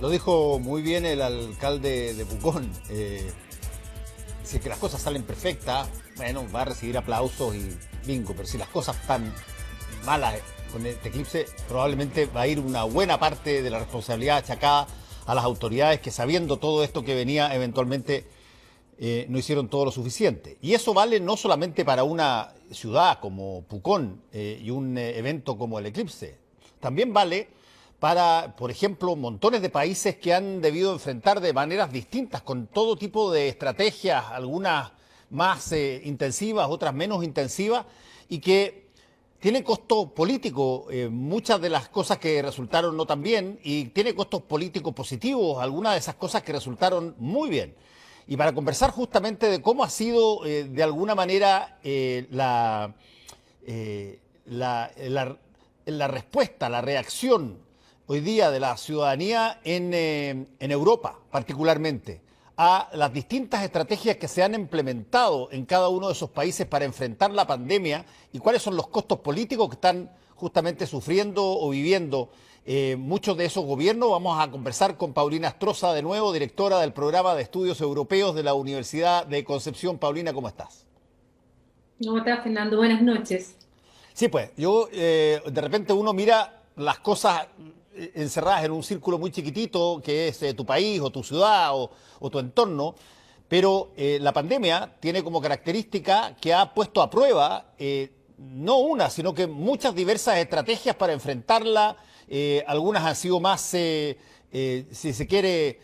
Lo dijo muy bien el alcalde de Pucón. Si es que las cosas salen perfectas, bueno, va a recibir aplausos y bingo, pero si las cosas están malas con este eclipse, probablemente va a ir una buena parte de la responsabilidad achacada a las autoridades que, sabiendo todo esto que venía, eventualmente no hicieron todo lo suficiente. Y eso vale no solamente para una ciudad como Pucón y un evento como el eclipse, también vale para, por ejemplo, montones de países que han debido enfrentar de maneras distintas, con todo tipo de estrategias, algunas más intensivas, otras menos intensivas, y que tiene costo político, muchas de las cosas que resultaron no tan bien, y tiene costos políticos positivos, algunas de esas cosas que resultaron muy bien. Y para conversar justamente de cómo ha sido, de alguna manera, la respuesta, la reacción hoy día de la ciudadanía en Europa, particularmente, a las distintas estrategias que se han implementado en cada uno de esos países para enfrentar la pandemia y cuáles son los costos políticos que están justamente sufriendo o viviendo muchos de esos gobiernos. Vamos a conversar con Paulina Astroza, de nuevo, directora del Programa de Estudios Europeos de la Universidad de Concepción. Paulina, ¿cómo estás? ¿Cómo estás, Fernando? Buenas noches. Sí, pues, yo de repente uno mira las cosas encerradas en un círculo muy chiquitito, que es tu país o tu ciudad o tu entorno, pero la pandemia tiene como característica que ha puesto a prueba no una, sino que muchas diversas estrategias para enfrentarla. Algunas han sido más, si se quiere,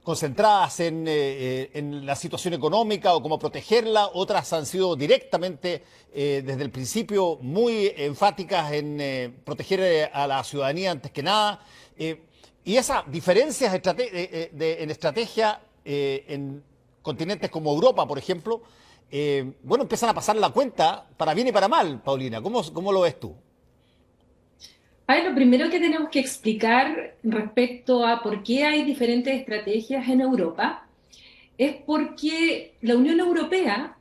concentradas en la situación económica o cómo protegerla, otras han sido directamente desde el principio muy enfáticas en proteger a la ciudadanía antes que nada. Y esas diferencias en estrategia en continentes como Europa, por ejemplo, bueno, empiezan a pasar la cuenta para bien y para mal, Paulina. ¿Cómo lo ves tú? A ver, lo primero que tenemos que explicar respecto a por qué hay diferentes estrategias en Europa es porque la Unión Europea,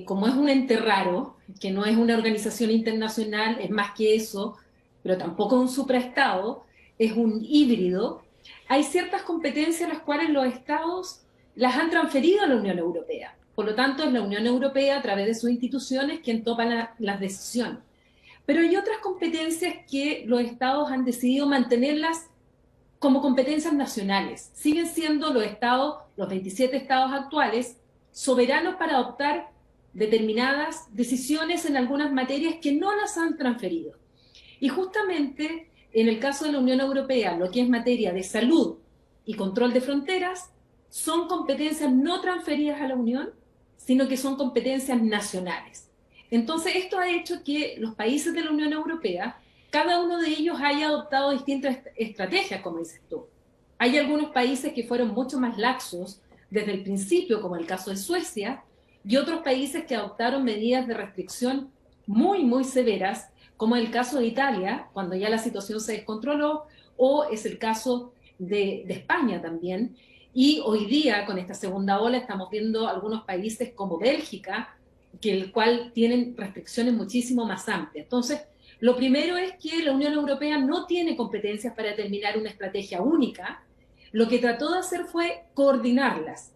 como es un ente raro, que no es una organización internacional, es más que eso, pero tampoco un supraestado, es un híbrido, hay ciertas competencias las cuales los estados las han transferido a la Unión Europea. Por lo tanto, es la Unión Europea, a través de sus instituciones, quien toma las decisiones. Pero hay otras competencias que los estados han decidido mantenerlas como competencias nacionales. Siguen siendo los estados, los 27 estados actuales, soberanos para adoptar determinadas decisiones en algunas materias que no las han transferido. Y justamente en el caso de la Unión Europea, lo que es materia de salud y control de fronteras, son competencias no transferidas a la Unión, sino que son competencias nacionales. Entonces, esto ha hecho que los países de la Unión Europea, cada uno de ellos haya adoptado distintas estrategias, como dices tú. Hay algunos países que fueron mucho más laxos desde el principio, como el caso de Suecia, y otros países que adoptaron medidas de restricción muy, muy severas, como el caso de Italia, cuando ya la situación se descontroló, o es el caso de España también. Y hoy día, con esta segunda ola, estamos viendo algunos países como Bélgica, que el cual tienen restricciones muchísimo más amplias. Entonces, lo primero es que la Unión Europea no tiene competencias para determinar una estrategia única. Lo que trató de hacer fue coordinarlas.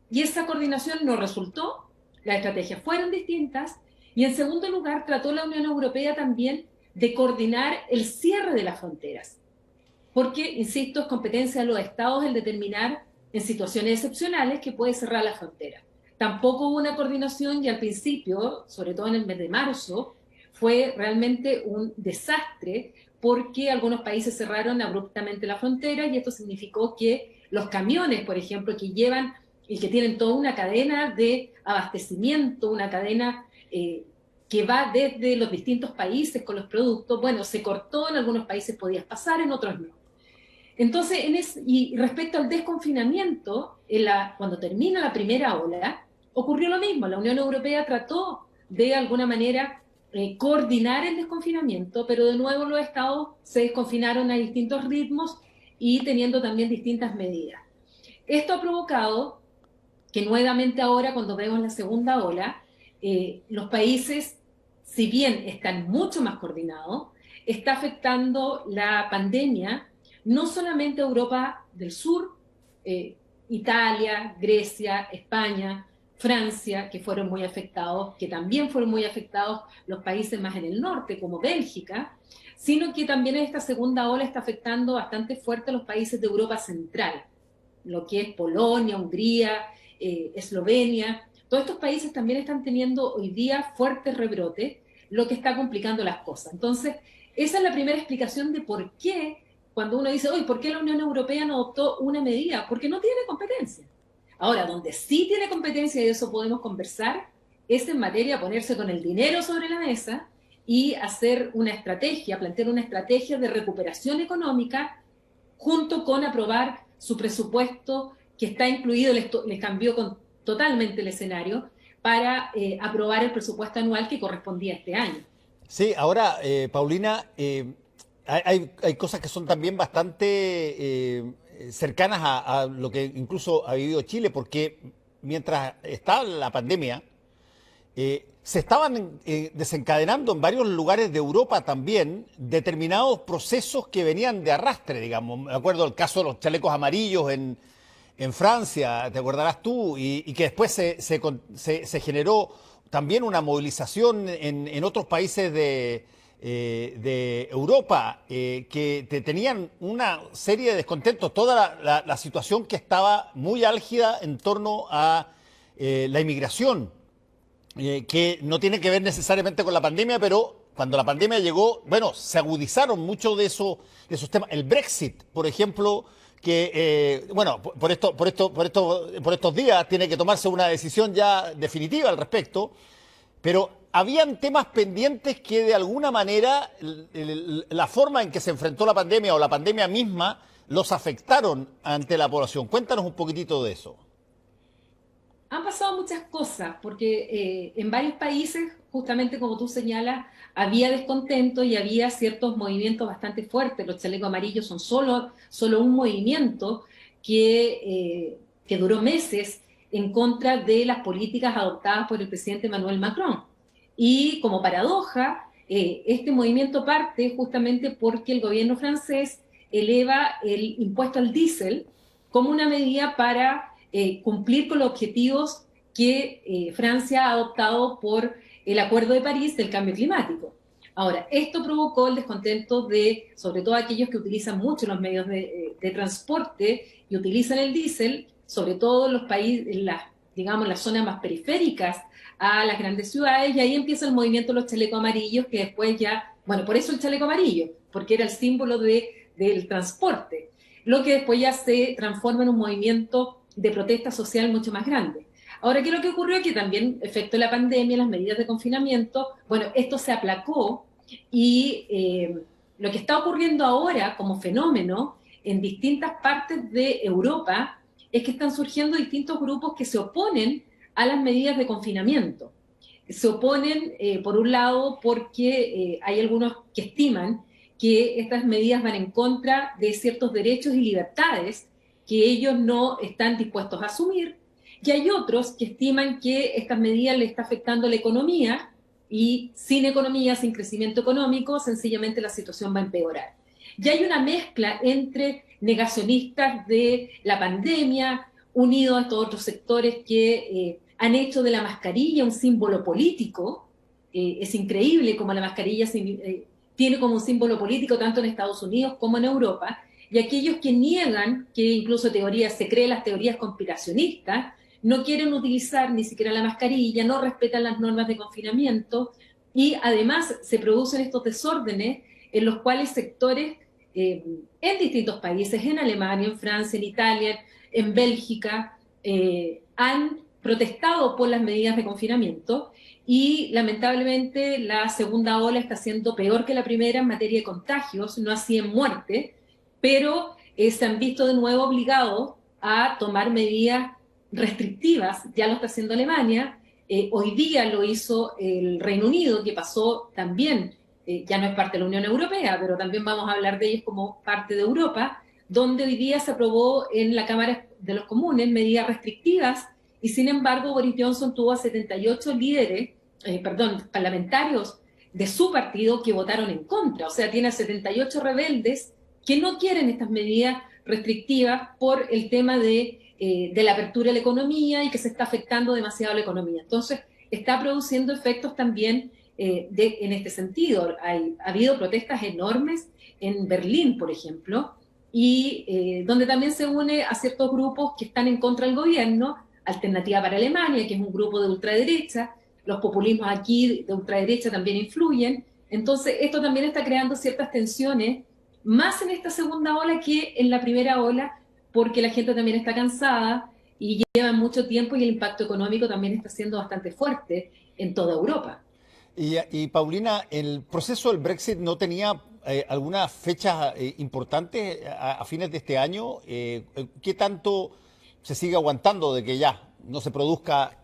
Y esa coordinación no resultó, las estrategias fueron distintas, y en segundo lugar trató la Unión Europea también de coordinar el cierre de las fronteras. Porque, insisto, es competencia de los estados el determinar en situaciones excepcionales que puede cerrar la frontera. Tampoco hubo una coordinación y al principio, sobre todo en el mes de marzo, fue realmente un desastre porque algunos países cerraron abruptamente la frontera y esto significó que los camiones, por ejemplo, que llevan y que tienen toda una cadena de abastecimiento, una cadena que va desde los distintos países con los productos, bueno, se cortó, en algunos países podías pasar, en otros no. Entonces, y respecto al desconfinamiento, cuando termina la primera ola, ocurrió lo mismo. La Unión Europea trató de alguna manera coordinar el desconfinamiento, pero de nuevo los estados se desconfinaron a distintos ritmos y teniendo también distintas medidas. Esto ha provocado que nuevamente ahora, cuando vemos la segunda ola, los países, si bien están mucho más coordinados, está afectando la pandemia no solamente Europa del Sur, Italia, Grecia, España, Francia, que fueron muy afectados, que también fueron muy afectados los países más en el norte, como Bélgica, sino que también esta segunda ola está afectando bastante fuerte a los países de Europa Central, lo que es Polonia, Hungría, Eslovenia. Todos estos países también están teniendo hoy día fuertes rebrotes, lo que está complicando las cosas. Entonces, esa es la primera explicación de por qué, cuando uno dice, oye, ¿por qué la Unión Europea no adoptó una medida? Porque no tiene competencia. Ahora, donde sí tiene competencia, y de eso podemos conversar, es en materia de ponerse con el dinero sobre la mesa y hacer una estrategia, plantear una estrategia de recuperación económica junto con aprobar su presupuesto que está incluido, les cambió totalmente el escenario, para aprobar el presupuesto anual que correspondía a este año. Sí, ahora, Paulina, hay cosas que son también bastante cercanas a lo que incluso ha vivido Chile, porque mientras estaba la pandemia, se estaban desencadenando en varios lugares de Europa también determinados procesos que venían de arrastre, digamos. Me acuerdo el caso de los chalecos amarillos en Francia, te acordarás tú, y que después se generó también una movilización en otros países de Europa que tenían una serie de descontentos, toda la situación que estaba muy álgida en torno a la inmigración, que no tiene que ver necesariamente con la pandemia, pero cuando la pandemia llegó, bueno, se agudizaron muchos de esos temas. El Brexit, por ejemplo, que, bueno, por estos días tiene que tomarse una decisión ya definitiva al respecto, pero habían temas pendientes que de alguna manera la forma en que se enfrentó la pandemia o la pandemia misma los afectaron ante la población. Cuéntanos un poquitito de eso. Han pasado muchas cosas, porque en varios países, justamente como tú señalas, había descontento y había ciertos movimientos bastante fuertes. Los chalecos amarillos son solo un movimiento que duró meses en contra de las políticas adoptadas por el presidente Emmanuel Macron. Y como paradoja, este movimiento parte justamente porque el gobierno francés eleva el impuesto al diésel como una medida para cumplir con los objetivos que Francia ha adoptado por el Acuerdo de París del cambio climático. Ahora, esto provocó el descontento de, sobre todo aquellos que utilizan mucho los medios de transporte y utilizan el diésel, sobre todo en los países, digamos, las zonas más periféricas a las grandes ciudades, y ahí empieza el movimiento de los chalecos amarillos, que después ya, bueno, por eso el chaleco amarillo, porque era el símbolo del transporte, lo que después ya se transforma en un movimiento de protesta social mucho más grande. Ahora, ¿qué es lo que ocurrió? Que también, efecto de la pandemia, las medidas de confinamiento, bueno, esto se aplacó y lo que está ocurriendo ahora como fenómeno en distintas partes de Europa es que están surgiendo distintos grupos que se oponen a las medidas de confinamiento. Se oponen, por un lado, porque hay algunos que estiman que estas medidas van en contra de ciertos derechos y libertades que ellos no están dispuestos a asumir, y hay otros que estiman que estas medidas le están afectando a la economía, y sin economía, sin crecimiento económico, sencillamente la situación va a empeorar. Y hay una mezcla entre negacionistas de la pandemia, unidos a estos otros sectores que han hecho de la mascarilla un símbolo político. Es increíble cómo la mascarilla tiene como un símbolo político tanto en Estados Unidos como en Europa, y aquellos que niegan, que incluso se creen las teorías conspiracionistas, no quieren utilizar ni siquiera la mascarilla, no respetan las normas de confinamiento, y además se producen estos desórdenes en los cuales sectores en distintos países, en Alemania, en Francia, en Italia, en Bélgica, han protestado por las medidas de confinamiento, y lamentablemente la segunda ola está siendo peor que la primera en materia de contagios, no así en muerte, pero se han visto de nuevo obligados a tomar medidas restrictivas. Ya lo está haciendo Alemania, hoy día lo hizo el Reino Unido, que pasó también, ya no es parte de la Unión Europea, pero también vamos a hablar de ellos como parte de Europa, donde hoy día se aprobó en la Cámara de los Comunes medidas restrictivas, y sin embargo Boris Johnson tuvo a 78 parlamentarios de su partido que votaron en contra. O sea, tiene a 78 rebeldes que no quieren estas medidas restrictivas por el tema de la apertura de la economía y que se está afectando demasiado la economía. Entonces, está produciendo efectos también en este sentido. Ha habido protestas enormes en Berlín, por ejemplo, y donde también se une a ciertos grupos que están en contra del gobierno, Alternativa para Alemania, que es un grupo de ultraderecha, los populismos aquí de ultraderecha también influyen. Entonces, esto también está creando ciertas tensiones, más en esta segunda ola que en la primera ola, porque la gente también está cansada y lleva mucho tiempo y el impacto económico también está siendo bastante fuerte en toda Europa. Y Paulina, ¿el proceso del Brexit no tenía algunas fechas importantes a fines de este año? ¿Qué tanto se sigue aguantando de que ya no se produzca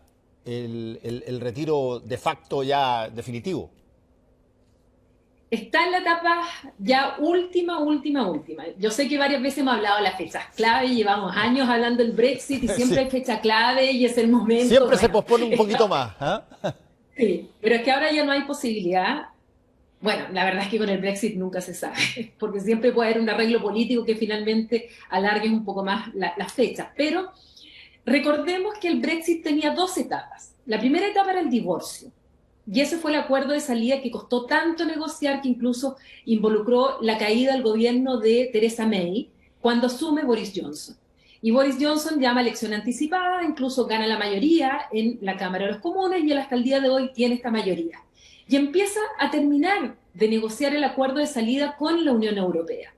el retiro de facto ya definitivo? Está en la etapa ya última. Yo sé que varias veces hemos hablado de las fechas clave, llevamos años hablando del Brexit y siempre Sí. hay fecha clave y es el momento. Siempre se Bueno, pospone un poquito más. ¿Ah? sí, pero es que ahora ya no hay posibilidad. Bueno, la verdad es que con el Brexit nunca se sabe, porque siempre puede haber un arreglo político que finalmente alargue un poco más las fechas. Pero recordemos que el Brexit tenía dos etapas. La primera etapa era el divorcio. Y ese fue el acuerdo de salida que costó tanto negociar que incluso involucró la caída del gobierno de Theresa May cuando asume Boris Johnson. Y Boris Johnson llama a elección anticipada, incluso gana la mayoría en la Cámara de los Comunes y él hasta el día de hoy tiene esta mayoría. Y empieza a terminar de negociar el acuerdo de salida con la Unión Europea.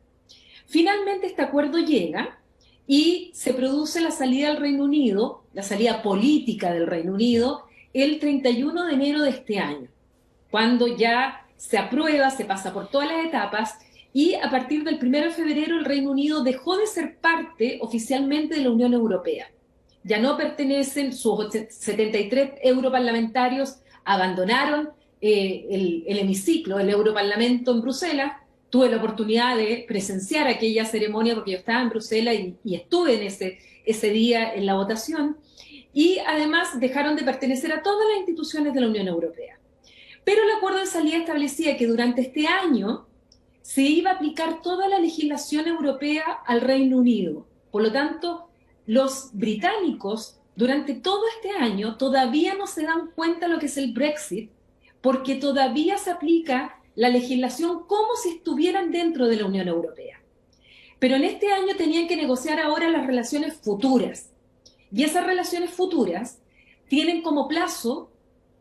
Finalmente este acuerdo llega y se produce la salida del Reino Unido, la salida política del Reino Unido, el 31 de enero de este año, cuando ya se aprueba, se pasa por todas las etapas y a partir del 1 de febrero el Reino Unido dejó de ser parte oficialmente de la Unión Europea. Ya no pertenecen, sus 73 europarlamentarios abandonaron el hemiciclo, el Europarlamento en Bruselas. Tuve la oportunidad de presenciar aquella ceremonia porque yo estaba en Bruselas y estuve en ese día en la votación. Y además dejaron de pertenecer a todas las instituciones de la Unión Europea. Pero el acuerdo de salida establecía que durante este año se iba a aplicar toda la legislación europea al Reino Unido. Por lo tanto, los británicos durante todo este año todavía no se dan cuenta de lo que es el Brexit, porque todavía se aplica la legislación como si estuvieran dentro de la Unión Europea. Pero en este año tenían que negociar ahora las relaciones futuras. Y esas relaciones futuras tienen como plazo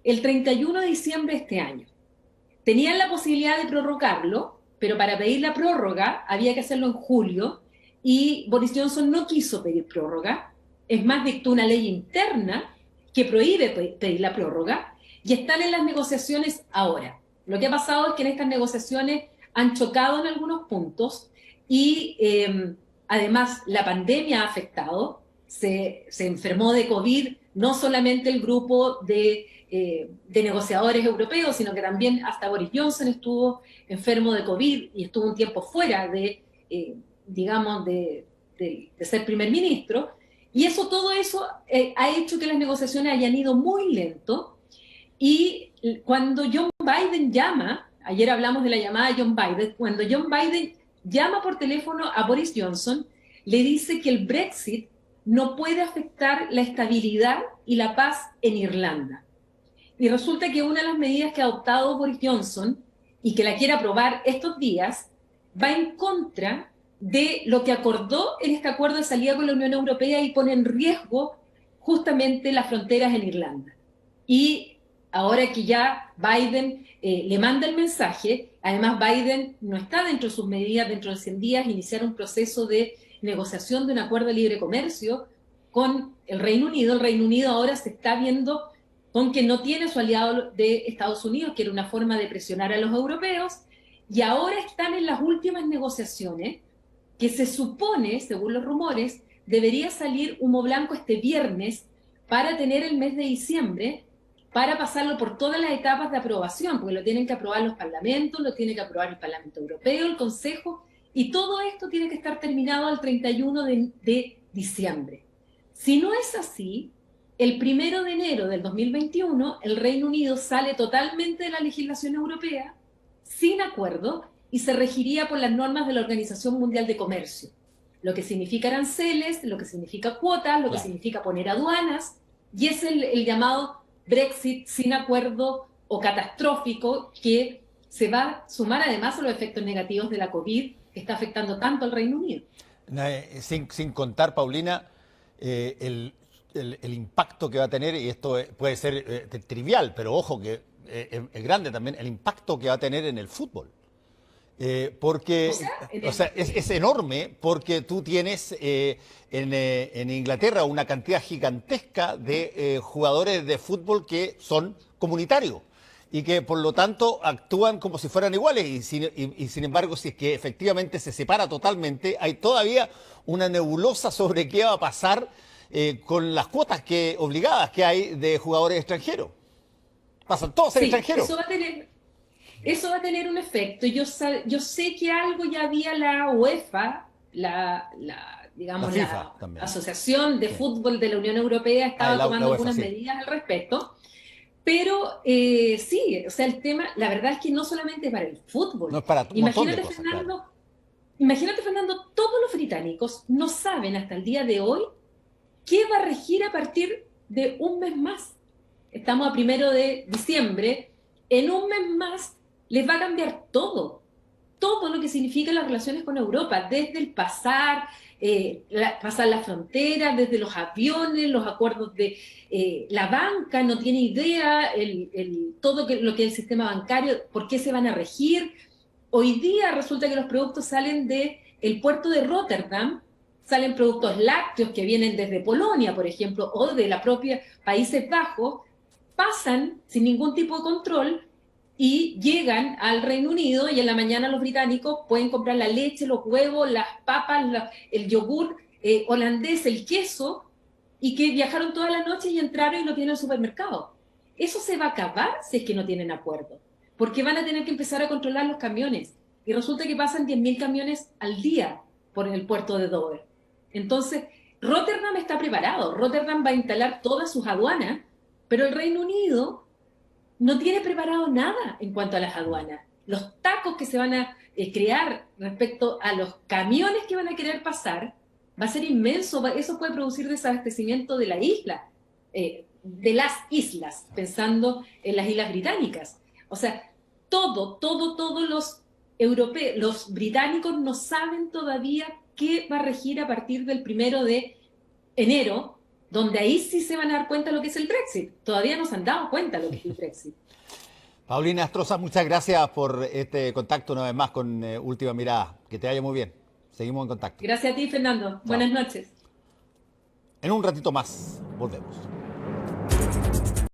el 31 de diciembre de este año. Tenían la posibilidad de prorrogarlo, pero para pedir la prórroga había que hacerlo en julio y Boris Johnson no quiso pedir prórroga. Es más, dictó una ley interna que prohíbe pedir la prórroga y están en las negociaciones ahora. Lo que ha pasado es que en estas negociaciones han chocado en algunos puntos y además la pandemia ha afectado. Se enfermó de COVID no solamente el grupo de negociadores europeos, sino que también hasta Boris Johnson estuvo enfermo de COVID y estuvo un tiempo fuera digamos, de ser primer ministro. Y todo eso ha hecho que las negociaciones hayan ido muy lento. Y cuando John Biden llama, ayer hablamos de la llamada de John Biden, cuando John Biden llama por teléfono a Boris Johnson, le dice que el Brexit no puede afectar la estabilidad y la paz en Irlanda. Y resulta que una de las medidas que ha adoptado Boris Johnson y que la quiere aprobar estos días va en contra de lo que acordó en este acuerdo de salida con la Unión Europea y pone en riesgo justamente las fronteras en Irlanda. Y ahora que ya Biden le manda el mensaje, además Biden no está dentro de sus medidas, dentro de 100 días, iniciar un proceso de negociación de un acuerdo de libre comercio con el Reino Unido. El Reino Unido ahora se está viendo con que no tiene su aliado de Estados Unidos, que era una forma de presionar a los europeos, y ahora están en las últimas negociaciones que se supone, según los rumores, debería salir humo blanco este viernes para tener el mes de diciembre, para pasarlo por todas las etapas de aprobación, porque lo tienen que aprobar los parlamentos, lo tiene que aprobar el Parlamento Europeo, el Consejo, y todo esto tiene que estar terminado al 31 de diciembre. Si no es así, el 1 de enero del 2021 el Reino Unido sale totalmente de la legislación europea, sin acuerdo, y se regiría por las normas de la Organización Mundial de Comercio, lo que significa aranceles, lo que significa cuotas, lo que Claro. significa poner aduanas, y es el llamado Brexit sin acuerdo o catastrófico que se va a sumar además a los efectos negativos de la COVID que está afectando tanto al Reino Unido. Sin contar, Paulina, el impacto que va a tener, y esto puede ser trivial, pero ojo que es grande también, el impacto que va a tener en el fútbol. O Porque, sea, o sea, es enorme porque tú tienes en Inglaterra una cantidad gigantesca de jugadores de fútbol que son comunitarios y que por lo tanto actúan como si fueran iguales y sin embargo si es que efectivamente se separa totalmente, hay todavía una nebulosa sobre qué va a pasar con las cuotas obligadas que hay de jugadores extranjeros. Pasan todos a ser sí, extranjeros. eso va a tener un efecto. Yo sé que algo ya había la UEFA, La digamos, FIFA la también. Asociación de Sí. Fútbol de la Unión Europea Ah, estaba la tomando UEFA, algunas sí. medidas al respecto, pero sí, o sea, el tema, la verdad es que no solamente para el No fútbol. es para un montón de Imagínate, cosas, claro. Fernando, imagínate, Fernando, todos los británicos no saben hasta el día de hoy qué va a regir a partir de un mes más. Estamos a 1 de diciembre. En un mes más les va a cambiar todo lo que significan las relaciones con Europa, desde el pasar la frontera, desde los aviones, los acuerdos de la banca, no tiene idea, todo lo que es el sistema bancario, por qué se van a regir. Hoy día resulta que los productos salen del puerto de Rotterdam, salen productos lácteos que vienen desde Polonia, por ejemplo, o de la propia Países Bajos, pasan sin ningún tipo de control y llegan al Reino Unido y en la mañana los británicos pueden comprar la leche, los huevos, las papas, el yogur holandés, el queso, y que viajaron toda la noche y entraron y lo tienen en el supermercado. Eso se va a acabar si es que no tienen acuerdo, porque van a tener que empezar a controlar los camiones. Y resulta que pasan 10.000 camiones al día por el puerto de Dover. Entonces, Rotterdam está preparado. Rotterdam va a instalar todas sus aduanas, pero el Reino Unido no tiene preparado nada en cuanto a las aduanas. Los tacos que se van a crear respecto a los camiones que van a querer pasar va a ser inmenso. Eso puede producir desabastecimiento de la isla, de las islas, pensando en las islas británicas. O sea, todos los europeos, los británicos no saben todavía qué va a regir a partir del 1 de enero, donde ahí sí se van a dar cuenta de lo que es el Brexit. Todavía no se han dado cuenta de lo que es el Brexit. Paulina Astroza, muchas gracias por este contacto una vez más con Última Mirada. Que te vaya muy bien. Seguimos en contacto. Gracias a ti, Fernando. Chao. Buenas noches. En un ratito más volvemos.